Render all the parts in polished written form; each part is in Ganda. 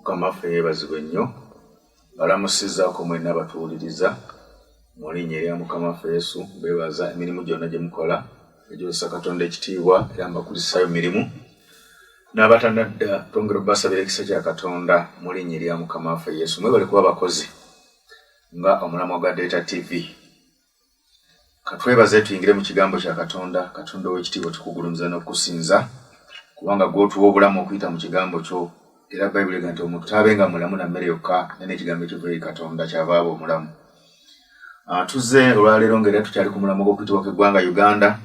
Mukama ffe yeebazibwe nnyo balamusizaako mwenna batuwuliriza mu linnya erya Mukama ffe Yesu beebaza emirimu gyonna gye mukola egyosa Katonda ekitiibwa era mbakulisayo mirimu n'abatanadda twongera obbasabira ekisa kya Katonda mu linnya erya Mukama ffe Yesu mwebale kuba bakozi nga omulamwa gwa Data TV katwebaze tuyingire mu kigambo kya Katonda ow'ekitiibwa tukugulumiza n'okusinza kubanga gw'otuwa obulamu okuyita mu kigambo kyo era Bayibuli egamba nti omuntu taabenga mulamu na mmere yokka naye n'ekigambo ekiva eri Katonda kyavaaba omulamu. Tuzze olwaleero ng'era tukyali ku mulamwa gw'okuyitibwa kw'eggwanga Uganda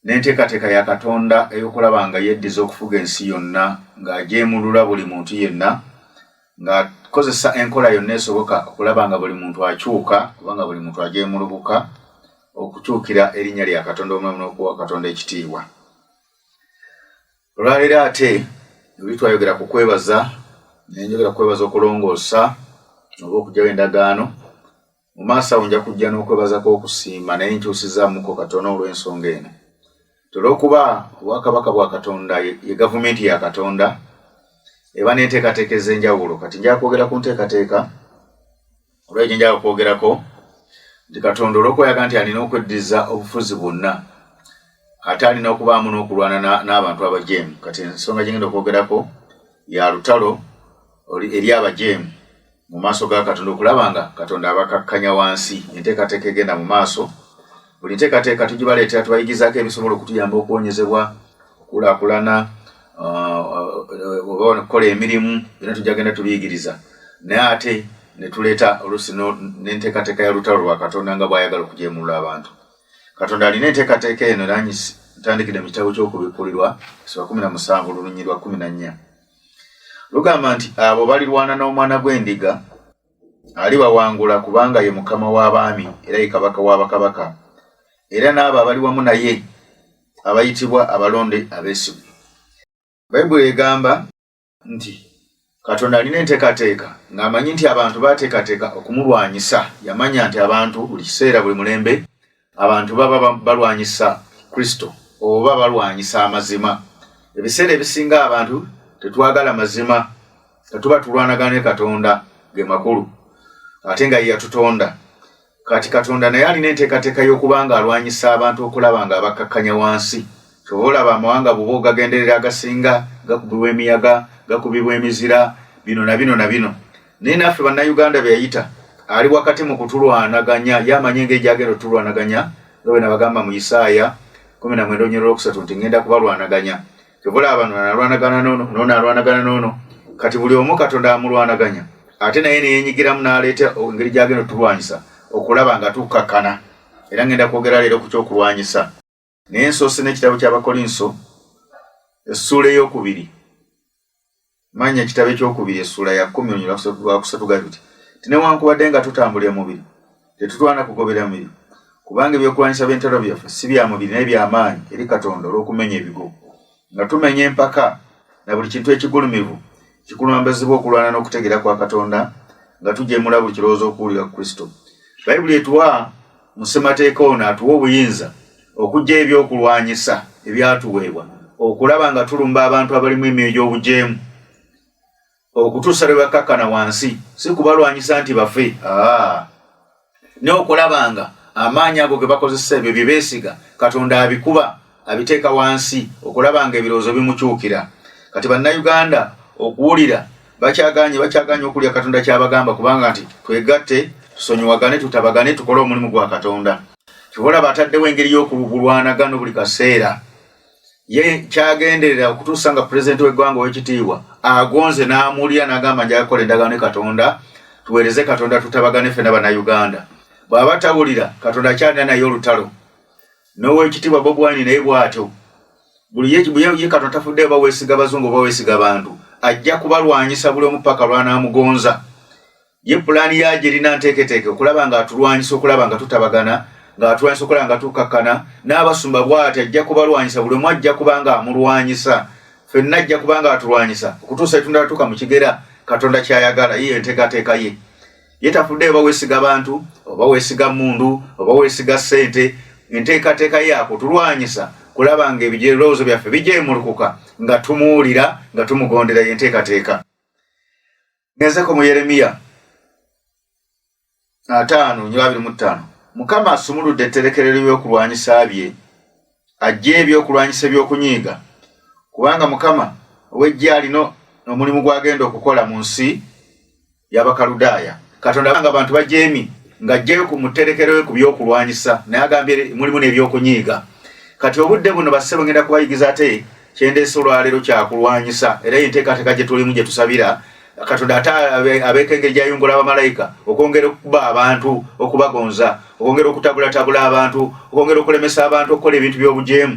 n'enteekateeka ya Katonda ey'okulaba nga yeddiza okufuga ensi yonna ng'ajeemulula buli muntu yenna ng'akozesa enkola yonna esoboka okulaba nga buli muntu akyuka kubanga buli muntu ajeemulukuka okukyukira erinnya lya Katonda omulamu n'okuwa Katonda ekitiibwa. Olwaleero ate oli twayogera ku kwebaza nenjogera kwebaza okulongoosa oba okugyawo endagaano mu maaso awo nja kujja n'okwebaza kw'okusiima naye nkyusizaamuko katono olw'ensonga eno olw'okuba obwakabaka bwa Katonda ye gavumenti ya Katonda eba n'enteekateeka ez'enjawulo kati nja kwogera ku nteekateeka olw'egyo nja kwogerako nti Katonda olw'okweyaga nti alina okweddiza obufuzi bwonna ate alina okubaamu n'okulwana n'abantu abajeemu kati ensonga gyengenda okwogerako ya lutalo eri abajeemu mu maaso ga Katonda okulaba nga Katonda abakakkanya wansi enteekateeka egenda mu maaso buli nteekateeka tugibaleetera tubayigizaako ebisobola okutuyamba okuwonyezebwa okulaakulana oba okukola emirimu byonna tujja tubiyigiriza naye ate ne tuleeta oluusi n'enteekateeka ya lutalo lwa Katonda nga bw'ayagala okujeemulula abantu. Katonda alina enteekateeka eno era ntandikira mu kitabo ky'okubikkulirwa Essuula 17 olulunyi lwa 14 lugamba nti abo balirwana n'omwana gw'endiga alibawangula kubanga ye Mukama w'abaami era ye Kabaka w'abakabaka era n'abo abali wamu naye abayitibwa abalonde abeesigwa. Bayibuli egamba nti Katonda alina enteekateeka ng'amanyi nti abantu baateekateeka okumulwanyisa. Yamanya nti abantu buli kiseera buli mulembe abantu baba balwanyisa Kristo oba balwanyisa amazima. Ebiseera ebisinga abantu tetwagala mazima tetuba tulwanagana ne Katonda ge makulu ate nga ye yatutonda. Kati Katonda naye alina enteekateeka y'okubanga alwanyisa abantu okulaba nga abakakkanya wansi. Kyova olaba amawanga bw'oba ogagenderera agasinga gakubibwa emiyaga gakubibwa emizira bino na bino na bino naye naffe bannayuganda bye yayita ali wakati mu kutulwanaganya yamanye engeri gyagenda otulwanaganya nga bwe nabagamba mu Isaaya 19:3 nti ngenda kubalwanaganya. Kyova olaba bano analwanagana n'ono alwanagana n'ono kati buli omu Katonda amulwanaganya ate naye ne yeenyigiramu n'aleeta engeri gyagenda otulwanyisa okulaba nga tukkakkana era ngenda kwogera leero ku kyokulwanyisa. Naye nsoose n'ekitabo ky'Abakkolinso essuula ey'okubiri manya ekitabo ekyokubiri essuula ya 10 gatuti tinewankubadde nga tutambulira mubiri tetutwana kugobera mubiri kubanga ebyokulwanyisa by'entalo byaffe si bya mubiri naye by'amaanyi eri Katonda olw'okumenya ebigo nga tumenya empaka na buli kintu ekigulumivu kikulambazibwa okulwana n'okutegeera kwa Katonda nga tujeemula buli kirowoozo okuwulira ku Kristo. Bayibuli etuwa mu ssemateeka ono atuwa obuyinza okujja ebyokulwanyisa ebyatuweebwa okulaba nga tulumba abantu abalimu emyoyo gy'obujeemu okutuusa lwe bakkakkana wansi si kubalwanyisa nti bafe ne okulaba nga amaanyi ago ge bakozesa ebyo bye beesiga Katonda abikuba abiteeka wansi okulaba nga ebirowoozo bimukyukira. Kati bannayuganda okuwulira bakyaganye okulya Katonda kyabagamba kubanga nti twegatte tusonyiwagane tutabagane tukole omulimu gwa Katonda. Kyova bataddewo engeri y'okulwanagano buli kaseera ye kyagenderera okutuusa nga pulezidenti w'eggwanga ow'ekitiibwa agonze n'amuwulira n'agamba nja kukola endagaano ne Katonda tuweereze Katonda tutabagane ffenna bannayuganda. Bw'aba tawulira Katonda akyalina naye olutalo n'ow'ekitiibwa Bobi Wine naye bw'atyo buli ye Katonda tafuddeyo oba weesiga bazungu oba weesiga bantu ajja kubalwanyisa buli omu paka lw'anaamugonza. Ye pulaani yagye erina nteeketeeke okulaba nga atulwanyisa okulaba nga tutabagana ng'atulwanyisa okulaba nga tukkakkana n'abasumba bw'ati ajja kubalwanyisa buli omu ajja kubanga amulwanyisa ffenna ajja kubanga atulwanyisa okutuusa etunda tuka mu kigera Katonda kyayagala ye enteekateeka ye. Ye tafuddeyo oba weesiga bantu oba weesiga mmundu oba weesiga ssente enteekateeka ye akutulwanyisa kulaba nga ebirowoozo byaffe bijeemulukuka nga tumuwulira nga tumugondera ye enteekateeka. ngezeko mu Yeremiya 5:25 Mukama asumuludde etterekerero by'okulwanyisa bye ajje ebyokulwanyisa by'okunyiiga kubanga Mukama ow'eggye alina omulimu gw'agenda okukola mu nsi y'Abakaludaaya. Katonda abanga abantu bajeemi ng'ajjeyo ku mutterekerero ku by'okulwanyisa naye agambye mulimu n'ebyokunyiiga. Kati obudde buno basse bwengenda kubayigiza ate kyendeese olwaleero kyakulwanyisa era enteekateeka gye tulimu gye tusabira Katonda ate abeekengeri gy'ayungula abamalayika okwongera okuba abantu okubagonza okwongera okutabulatabula abantu okwongera okulemesa abantu okukola ebintu by'obujeemu.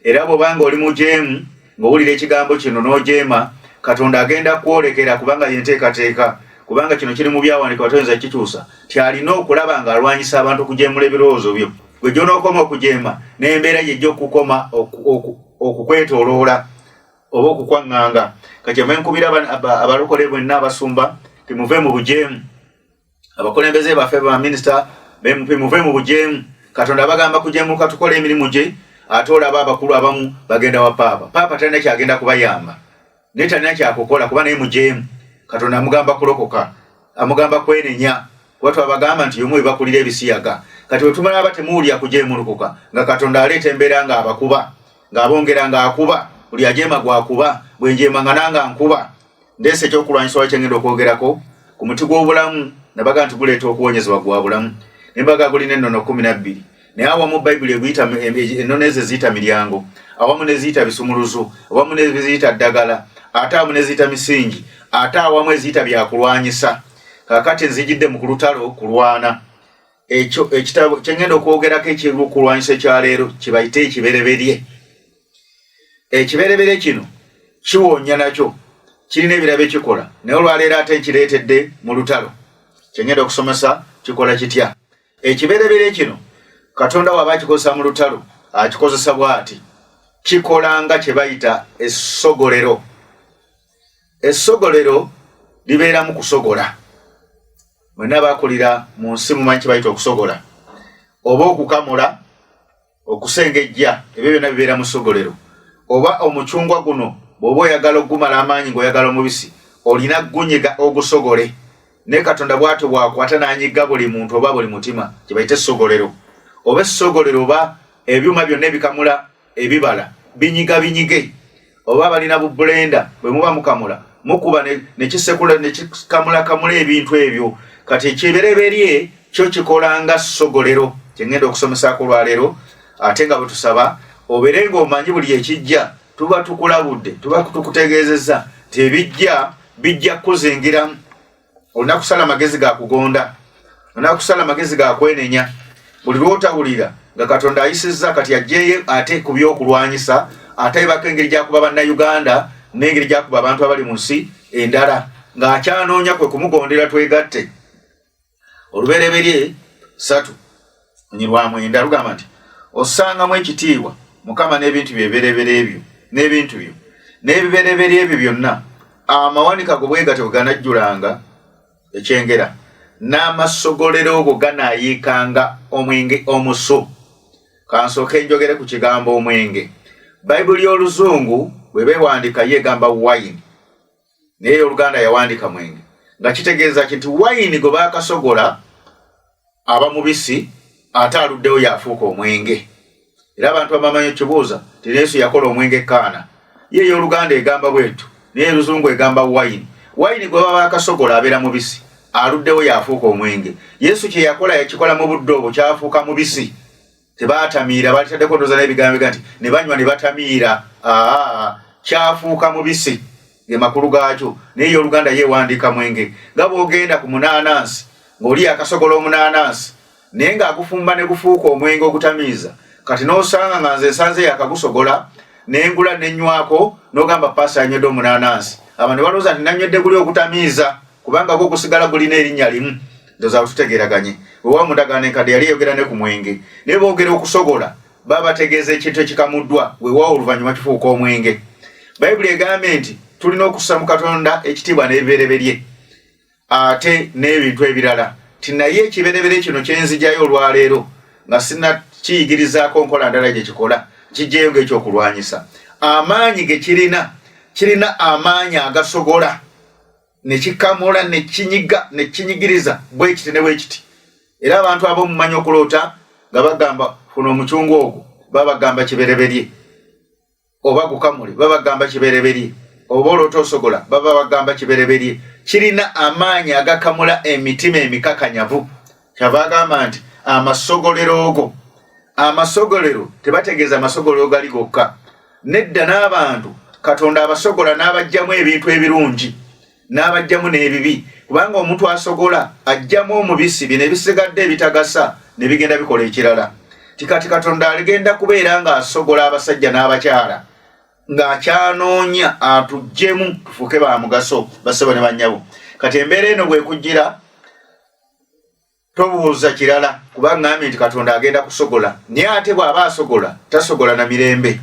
Era bw'obanga oli mujeemu ng'owulira ekigambo kino n'ojeema Katonda agenda kwolekera kubanga yenteekateeka kubanga kino kiri mu byawandiikibwa toyinza kikyusa ti alina okulaba ng'alwanyisa abantu okujeemula ebirowoozo byo. Gwe gy'onookoma okujeema n'embeera ye ejja okukoma okukwetooloola oba okukwaŋŋanga. Kati nkubira abalokole bwenna abasumba timuve mu bujeemu. Abakulembeze baffe baminisita muve mu bujeemu. Katonda abagamba kujeemuluka tukola emirimu gye ate olaba abakulu abamu bagenda wa paapa. Paapa talina kyagenda kubayamba naye talina kyakukola kuba naye mujeemu. Katonda amugamba kulokoka amugamba kwenenya kuba twabagamba nti yomu ebakulira ebisiyaga. Kati bwe tumala aba temuwulya kujeemulukuka nga Katonda aleeta embeera ng'abakuba ng'abongera ng'akuba buli ajeema gwakuba bwe njeema nga nanga nkuba. Ndeese ekyokulwanyisa wali kyengenda okwogerako ku muti gw'obulamu nabaga nti guleeta okuwonyezebwa gwa bulamu nembaga gulina ennono 12 naye awamu Bayibuli eguyita ennono ezo eziyita miryango awamu neziyita bisumuluzo awamu neziyita ddagala ate awamu neziyita misingi ate awamu eziyita byakulwanyisa. Kakati nzijidde mu kulutalo kulwana ekyo ekitabo kyengenda okwogerako ekyokulwanyisa ekyaleero kibayite ekibereberye. Ekibereberye kino kiwonya nakyo kirina ebirabo ekikola naye olwaleero ate nkireetedde mu lutalo kyengenda okusomesa kikola kitya. Ekibereberye kino Katonda waba akikozesa mu lutalo akikozesa bw'ati kikola nga kye bayita essogolero. Essogolero libeera mu kusogola. Mwenna bakulira mu nsi mumanyi kye bayita okusogola oba okukamula okusengejja ebyo byonna bibeera mu ssogolero. Oba omucungwa guno bw'oba oyagala okugumala amaanyi ng'oyagala omubisi olina gunyiga ogusogole ne Katonda bw'atyo bw'akwata n'anyigga buli muntu oba buli mutima kye bayita essogolero. Oba essogolero oba ebyuma byonna ebikamula ebibala binyige oba balina bubulenda bwe muba mukamula mukuba ne kisekula ne kikamula ebintu ebyo. Kati ekibereberye kyo kikola nga ssogolero kyengenda okusomesako olwaleero ate nga bwe tusaba obeere ng'omanyi buli ekijja tuba tukulabudde tuba tukutegeezezza tebijja bijja kuzingiramu. Olina kusala magezi ga kugonda olina kusala magezi ga kwenenya buli lwotawulira nga Katonda ayisizza kati ajjeyo ate ku by'okulwanyisa ate ebaka engeri gyakuba bannayuganda n'engeri gyakuba abantu abali mu nsi endala ng'akyanoonya kwe kumugondera twegatte. Olubereberye 3:9 lugamba nti osangamu ekitiibwa Mukama n'ebintu byeberebere ebyo n'ebintu byo n'ebibereberye ebyo byonna amawanika go bwe gatyo ganajjulanga ekyengera n'amasogolero go ganaayiikanga omwenge omuso. Kansooke njogere ku kigambo omwenge. Bayibuli y'Oluzungu bwe beewandika yeegamba wine naye Oluganda yawandika mwenge nga kitegeeza nti wine gwe baakasogola aba mubisi ate aluddewo yafuuka omwenge. Era abantu abamanyi ekibuuza ti Yesu yakola omwenge Kaana ye y'Oluganda egamba bwetu naye Oluzungu egamba wine. Wine gwe baba baakasogola abeera mubisi aluddewo yafuuka omwenge. Yesu kye yakola yakikola mu budde obwo kyafuuka mubisi tebaatamiira balitaddeko ndooza n'ebigambo biga nti ne banywa ne batamiira kyafuuka mubisi ge makulu gaakyo naye Oluganda yeewandiika mwenge. Nga bw'ogenda ku munaanansi ng'oli akasogola omunaanansi naye ng'agufumba ne gufuuka omwenge ogutamiiza kati n'osanga nga nze nsanze yakagusogola n'engula n'ennywako n'ogamba paasa yanywedde omunaanansi aba ne balowooza nti nanywedde guli ogutamiiza kubanga gwo gusigala gulina erinnya limu. Ndowooza tutegeeraganye wewa mundagaano enkadde yali eyogera ne ku mwenge naye boogera okusogola baba bategeeza ekintu ekikamuddwa wewa oluvannyuma kifuuka omwenge. Bayibuli egambye nti tulina okussa mu Katonda ekitiibwa n'ebibereberye ate n'ebintu ebirala ti naye ekibereberye kino kyenzijjayo olwaleero nga sinnakiyigirizaako nkola ndala gye kikola kijjeyo ng'ekyokulwanyisa. Amaanyi ge kirina amaanyi agasogola ne kikamula ne kinyiga ne kinyigiriza bwe kiti ne bwe kiti. Era abantu abo mumanyi okuloota nga bagamba kuno omucungu ogwo baba gamba kibereberye oba gukamule baba gamba kibereberye oba oloota osogola baba bagamba kibereberye. Kirina amaanyi agakamula emitima emikakanyavu. Kyava agamba nti amasogolero tebategeeza amasogolero gali gokka. Nedda n'abantu Katonda abasogola n'abajjamu ebintu ebirungi n'abajjamu n'ebibi, kubanga omuntu asogola ajjamu omubisi bino ebisigadde ebitagasa ne bigenda bikola ekirala. Tikati Katonda aligenda kubeera nga asogola abasajja n'abakyala ng'akyanoonya atujjemu tufuke ba mugaso basebo ne bannyabo. Kati embeera eno bwe kujjira tobuuza kirala kubanga ngambye nti Katonda agenda kusogola, naye ate bw'aba asogola tasogola na mirembe.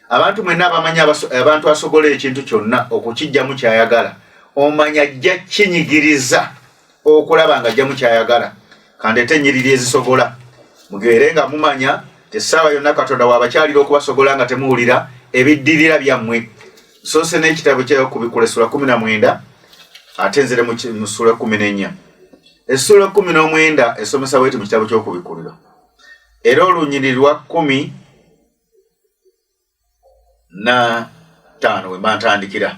Abantu mwenna abamanyi abantu asogola ekintu kyonna okukijjamu kyayagala, omanya ajja kinyigiriza okulaba nga ajjamu kyayagala. Kandeete ennyiriri ezisogola mugeere nga mumanya essaawa yonna Katonda waabakyalira okubasogola nga temuwulira ebiddirira byammwe. Soose n'ekitabo ky'Eyokubikkula essula 19 ate nzire mu ssula 14. Essula 19 esomesa bweti mu kitabo ky'Okubikkuliro. Era olunyiriri lwa 15 we ntandikira.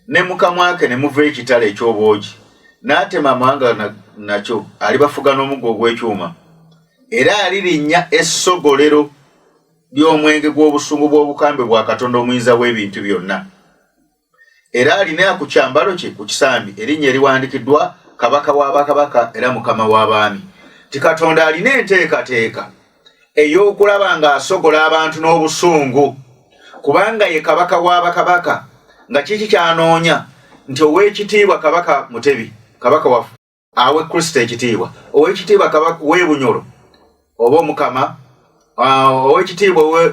Ne mukamwa ke ne muva ekitala eky'obwogi n'atema amawanga nakyo alibafuga n'omuggo ogw'ekyuma. Era alirinnya essogolero ly'omwenge gw'obusungu bw'obukambe bwa Katonda omuyinza w'ebintu byonna. Era alina ku kyambalo kye ku kisambi erinnya eriwandikiddwa kabaka w'abakabaka era mukama w'abaami. Ti Katonda alina enteekateeka ey'okulaba ng'asogola abantu n'obusungu, kubanga ye kabaka w'abakabaka. Nga kiki kyanoonya nti ow'ekitiibwa kabaka Mutebi, kabaka waffe awe Kristo ekitiibwa, ow'ekitiibwa kabaka w'ebunyolo oba omukama, ow'ekitiibwa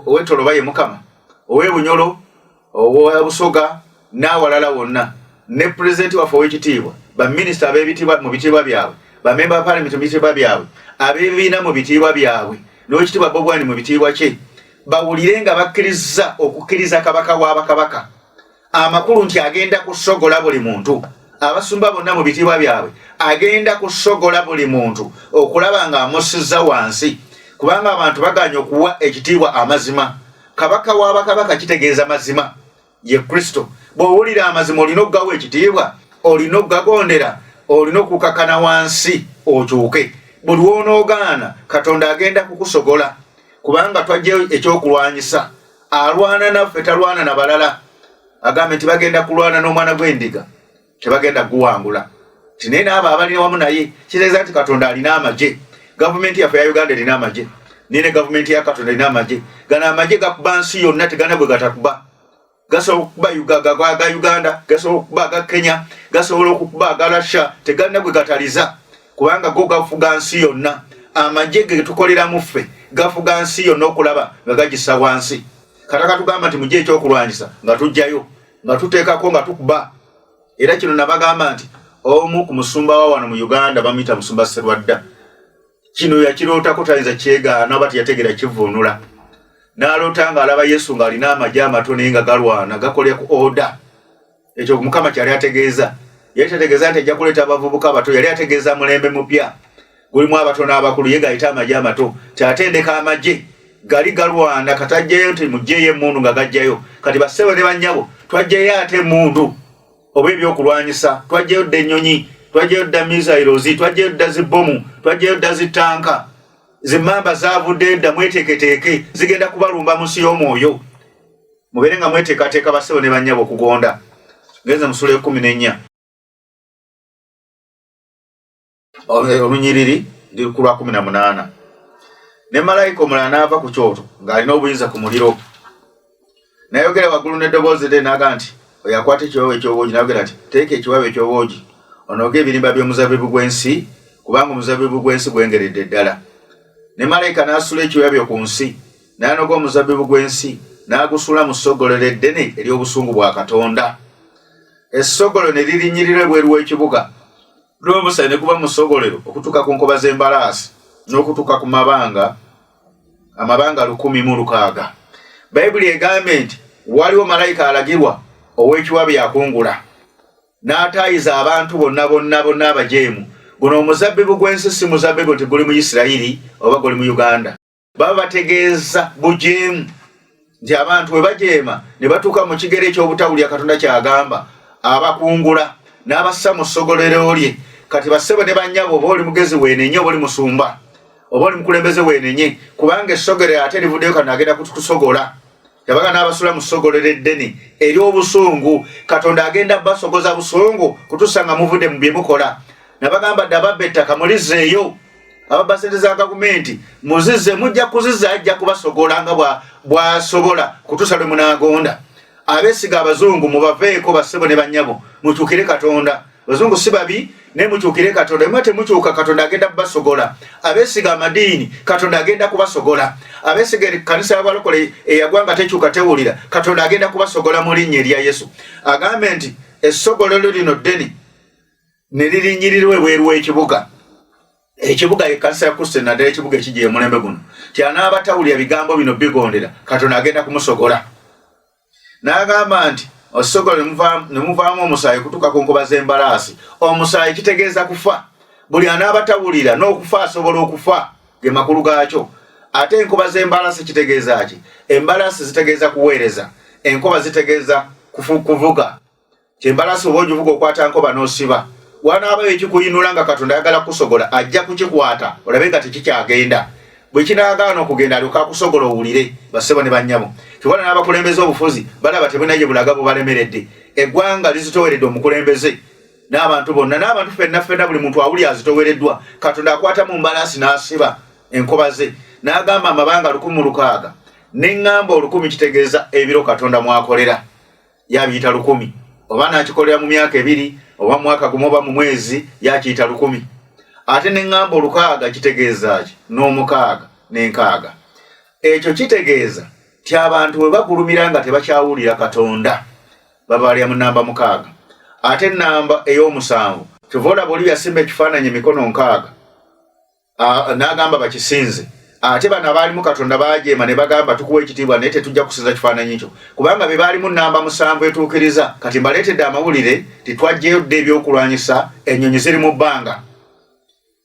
ow'etoloba ye mukama, ow'ebunyolo ow'ebusoga n'awalala wonna, ne pulezidenti waffe ow'ekitiibwa, baminisita ab'ebitiibwa mu bitiibwa byabwe, bamemba ba palamenti mu bitiibwa byabwe, ab'ebibiina mu bitiibwa byabwe, n'owekitiibwa Bobi Wine mu bitiibwa kye, bawulire nga bakkiriza okukkiriza kabaka w'abakabaka amakulu nti agenda kusogola buli muntu. Abasumba bonna mu bitiibwa byabwe agenda kusogola buli muntu okulaba ng'amussizza wansi, kubanga abantu baganya okuwa ekitiibwa amazima. Kabaka w'abakabaka kitegeeza mazima ye Kristo. Bw'owulira amazima olina okugawa ekitiibwa, olina okugagondera, olina okukakana wansi okyuke. Buli w'onoogaana Katonda agenda kukusogola, kubanga twajjayo ekyokulwanyisa. Alwana naffe talwana na balala. Agambe nti bagenda kulwana n'omwana gw'endiga tebagenda guwangula. Tinaye n'abo abalina wamu naye kitegeeza nti Katonda alina amagye. Gavumenti yaffe ya Uganda erina amagye, nine gavumenti ya Katonda erina amagye. Gano amagye gakuba nsi yonna, tegana bwe gatakuba. Gasobola okukuba aga Uganda, gasobola okukuba aga Kenya, gasobola okukuba aga Russia, tegana bwe gataliza, kubanga go gafuga nsi yonna. Amagye ge tukolera muffe gafuga nsi yonna okulaba nga gagissa wansi. Kataka tugamba nti mujje ekyokulwanyisa nga tujjayo nga tuteekako nga tukuba. Era kino nabagamba nti omu ku musumba wa wano mu Uganda bamuyita Musumba Sserwadda, kino yakirootako tayinza kyegaana oba teyategera kivvuunula. N'aloota ng'alaba Yesu ng'alina amagye amatono nga galwana gakolera ku oda. Ekyo Mukama kyali ategeeza. Yali tategeeza nti ajja kuleeta abavubuka abato, yali ategeeza mulembe mupya gulimu abato n'abakulu, ye gayita amagye amato. Kyatendeka amagye gali galwana katajjayo nti mujjeyo emmundu nga gajjayo. Kati bassebo ne bannyabo twajjayo ate emmundu oba ebyokulwanyisa, twajjayo dda ennyonyi, twajjayo dda missiles, twajjayo dda zibbomu, twajjayo dda zitanka. Zimmamba zaavudde dda, mweteeketeeke, zigenda kubalumba mu nsi y'omwoyo. Mubeere nga mweteekateeka bassebo ne bannyabo okugonda. Genze mu ssula 14 olunyiriri ndi ku lwa 18. Ne malayika omulala n'ava ku kyoto ng'alina obuyinza ku muliro. N'ayogera waggulu n'eddoboozi lye n'agamba nti oyo akwata ekiwawa eky'obwogi, n'ayogera nti teeka ekiwawa eky'obwogi onooge ebirimba by'omuzabibu gw'ensi, kubanga omuzabibu gw'ensi gwengeredde ddala. Ne malayika n'asula ekiwabyo ku nsi, n'anoga omuzabibu gw'ensi n'agusula mu ssogolero eddene ery'obusungu bwa Katonda. Essogolo ne lirinyirira ebweru w'ekibuga. Lw'omusaayi ne guba mu ssogolero okutuuka ku nkoba z'embalaasi n'okutuuka ku amabanga 106. Bayibuli egambe nti waliwo malayika alagirwa ow'ekiwabi yakungula n'ataayiza abantu bonna abajeemu. Guno omuzabbibu gw'ensi si muzabbibu nti guli mu Isirayiri oba guli mu Uganda. Baba bategeeza bujeemu nti abantu bwe bajeema ne batuuka mu kigere eky'obutawulya Katonda kyagamba, abakungula n'abassa mu ssogolero lye. Kati bassebo ne bannyabo, oba oli mugezi weenenye, oba oli musumba, oba oli mukulembeze weenenye, kubanga essogolero ate livuddeyo Katonda agenda kutusogola. Yabaga n'abasula mu ssogolero eddene ery'obusungu. Katonda agenda basogoza busungu kutusanga muvudde mu bye mukola. Nabagamba dde ababba ettaka mulizzeeyo, ababba ssente za gavumenti muzizze, mujja kuzizza ajja kubasogola nga bw'asobola kutusa lwe munaagonda. Abeesiga abazungu mubaveeko bassebo ne bannyabo, mukyukire Katonda. Abazungu si babi naye mukyukire Katonda. Mwe temukyuka Katonda agenda kubasogola. Abeesiga amadiini Katonda agenda kubasogola. Abeesiga ekkanisa y'abalokole eyagwanga tekyuka tewulira, Katonda agenda kubasogola mu linnya erya Yesu. Agambe nti essogolero lino ddene ne lirinyirirwa ebweru w'ekibuga. Ekibuga ekkanisa ya Kristo naddala ekibuga ekigiye mulembe guno. Ti anaabatawulira bigambo bino bigondera, Katonda agenda kumusogola. N'agamba nti osogole ne muvaamu omusaayi kutuuka ku nkoba z'embalaasi. Omusaayi kitegeeza kufa. Buli anaabatawulira n'okufa asobola okufa, ge makulu gaakyo. Ate enkoba z'embalaasi kitegeeza ki? Embalaasi zitegeeza kuweereza, enkoba zitegeeza kuvuga. Kyembalaasi oba ogivuga okwata nkoba n'osiba. Wanaabayo ekikuyinula nga Katonda ayagala kusogola, ajja kukikwata olabe nga tekikyagenda. Bwe kinaagaana okugenda alyoka akusogola owulire. Bassebo ne bannyabo, kiwala n'abakulembeze obufuzi balaba tebulina gye bulaga bubalemeredde. Eggwanga lizitoweredde omukulembeze n'abantu bonna, n'abantu ffenna buli muntu awuli azitowereddwa. Katonda akwata mu mbalaasi n'asiba enkoba ze, n'agamba amabanga 1,600 n'eŋŋamba 1,000 kitegeeza ebiro Katonda mwakolera. Yabiyita 1,000, oba n'akikolera mu myaka 2 oba mu mwaka gumu oba mu mwezi, yakiyita 1,000. Ate n'eŋŋamba 600 kitegeeza ki? N'omukaaga n'enkaaga. Ekyo kitegeeza ti abantu bwe bagulumira nga tebakyawulira Katonda babalya mu nnamba 600. Ate ennamba ey'omusanvu kyova olaba oli yasimba ekifaananyi emikono 600 n'agamba bakisinze. Ate bano abaalimu Katonda baajeema ne bagamba tukuwa ekitiibwa naye tetujja kusinza kifaananyi kyo, kubanga be baalimu nnamba 7 etuukiriza. Kati mbaleetedde amawulire titwajjeyo dde ebyokulwanyisa, ennyonyi ziri mu bbanga,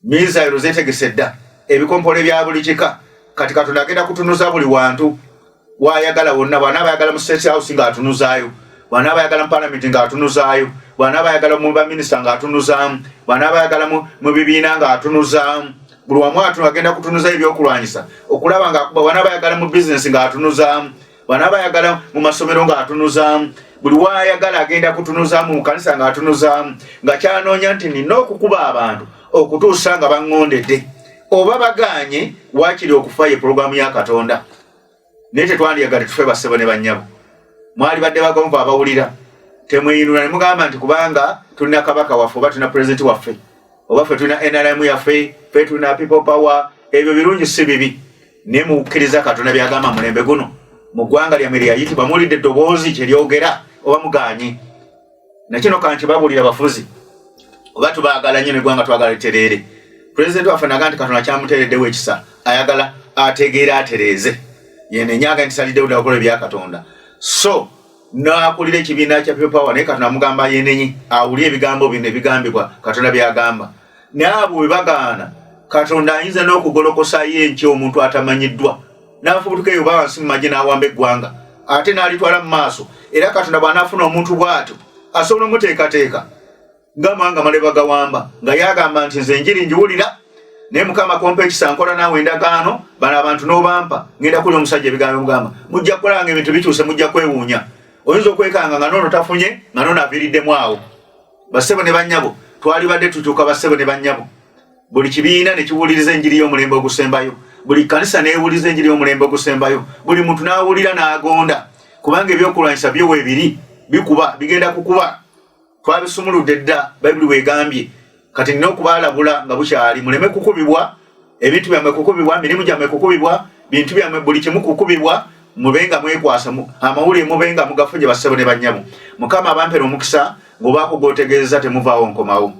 mizairo zeetegese dda, ebikompolo bya buli kika. Kati Katonda agenda kutunuza buli wantu wayagala wonna. Bw'anaaba ayagala mu State House ng'atunuzaayo, bw'anaaba ayagala mu Parliament ng'atunuzaayo, bw'anaaba ayagala mu baminisita ng'atunuzaamu, bw'anaaba ayagala mu bibiina ng'atunuzaamu. Buli wamu agenda kutunuza ebyokulwanyisa okulaba nga bw'anaaba ayagala mu bizinesi ng'atunuzaamu, bw'anaaba ayagala mu masomero ng'atunuzaamu, buli waayagala agenda kutunuzaamu mu kanisa ng'atunuzaamu, nga kyanoonya nti nina okukuba abantu okutuusa nga baŋŋondedde oba bagaanye waakiri okufa ye pulogulaamu ya Katonda. Naye tetwandiyagadde tufe bassebo ne bannyabo. Mwali badde bagonvu abawulira, temweyinula ne mugamba nti kubanga tulina kabaka waffe oba tulina pulezidenti waffe oba ffe tulina NRM yaffe, ffe tulina people power. Ebyo birungi si bibi, naye mukkiriza Katonda byagamba mulembe guno mu ggwanga lyammwe lyayitibwa, muwulidde eddoboozi kye lyogera oba mugaanye? Nakino kankibabulira bafuzi oba tubaagala nnyo neggwanga twagala litereere. Pulezidenti waffe naga nti Katonda kyamuteereddewo ekisa, ayagala ategeere atereeze, yenenyaga nti saliddewo dakola ebya Katonda. So n'akulira ekibiina kya people power, naye Katonda amugamba yenenye awulye ebigambo bino ebigambibwa Katonda byagamba. Naye abo bwe bagaana, Katonda ayinza n'okugolokosayo enkya omuntu atamanyiddwa n'afubutuka eyo oba wansi mu magye n'awamba eggwanga ate n'alitwala mu maaso. Era Katonda bw'anaafuna omuntu bw'atyo asobola omuteekateeka ng'amawanga maleba gawamba nga yagamba nti nze enjiri njiwulira, naye Mukama kompa ekisa nkola naawe endagaano, bano abantu n'obampa ngenda kuli omusajja ebigambo mugamba mujja kukolanga ebintu bikyuse, mujja kwewuunya. Oyinza okwekanga nga noono tafunye, nga noono aviiriddemu awo. Bassebo ne bannyabo, twali badde tukyuka bassebo ne bannyabo. Buli kibiina ne kiwuliriza enjiri y'omulembe ogusembayo, buli kanisa neewuliza enjiri y'omulembe ogusembayo, buli muntu n'awulira n'agonda, kubanga ebyokulwanyisa byo weebiri bikuba, bigenda kukuba. Twabisumuludde dda, Bayibuli weegambye. Kati nina okubalabula nga bukyali, muleme kukubibwa, ebintu byammwe kukubibwa, mirimu gyammwe kukubibwa, bintu byammwe buli kimu kukubibwa, mubenga mwekwasa, amawulire mubenga mugafunye bassebo ne bannyabo. Mukama abampera omukisa ng'obaako gw'otegeeza temuvaawo nkomawo.